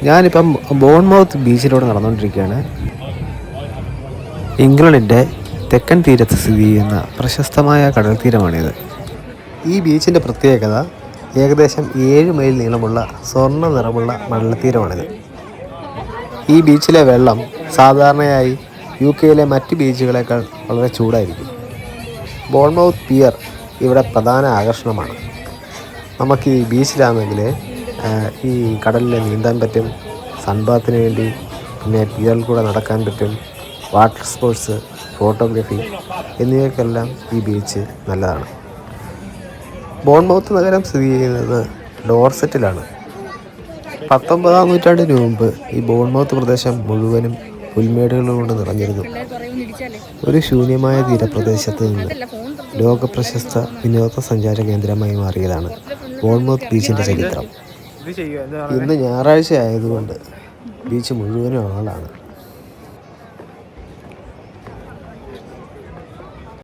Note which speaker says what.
Speaker 1: ഞാനിപ്പം ബോൺമൗത്ത് ബീച്ചിലൂടെ നടന്നുകൊണ്ടിരിക്കുകയാണ്. ഇംഗ്ലണ്ടിൻ്റെ തെക്കൻ തീരത്ത് സ്ഥിതി ചെയ്യുന്ന പ്രശസ്തമായ കടൽ തീരമാണിത്. ഈ ബീച്ചിൻ്റെ പ്രത്യേകത ഏകദേശം 7 മൈൽ നീളമുള്ള സ്വർണ്ണ നിറമുള്ള മണൽത്തീരമാണിത്. ഈ ബീച്ചിലെ വെള്ളം സാധാരണയായി UK മറ്റ് ബീച്ചുകളേക്കാൾ വളരെ ചൂടായിരിക്കും. ബോൺമൗത്ത് പിയർ ഇവിടെ പ്രധാന ആകർഷണമാണ്. നമുക്ക് ഈ ബീച്ചിലാണെങ്കിൽ ഈ കടലിൽ നീന്താൻ പറ്റും, സൺബാത്തിന് വേണ്ടി, പിന്നെ പിയറിൽ കൂടെ നടക്കാൻ പറ്റും, വാട്ടർ സ്പോർട്സ്, ഫോട്ടോഗ്രാഫി എന്നിവയ്ക്കെല്ലാം ഈ ബീച്ച് നല്ലതാണ്. ബോൺമൗത്ത് നഗരം സ്ഥിതി ചെയ്യുന്നത് ഡോർസെറ്റിലാണ്. 19-ാം നൂറ്റാണ്ടിന് മുമ്പ് ഈ ബോൺമൗത്ത് പ്രദേശം മുഴുവനും പുൽമേടുകൾ കൊണ്ട് നിറഞ്ഞിരുന്നു. ഒരു ശൂന്യമായ തീരപ്രദേശത്ത് നിന്ന് ലോകപ്രശസ്ത വിനോദസഞ്ചാര കേന്ദ്രമായി മാറിയതാണ് ബോൺമൗത്ത് ബീച്ചിൻ്റെ ചരിത്രം. ഇന്ന് ഞായറാഴ്ച ആയതുകൊണ്ട് ബീച്ച് മുഴുവനും ആളാണ്.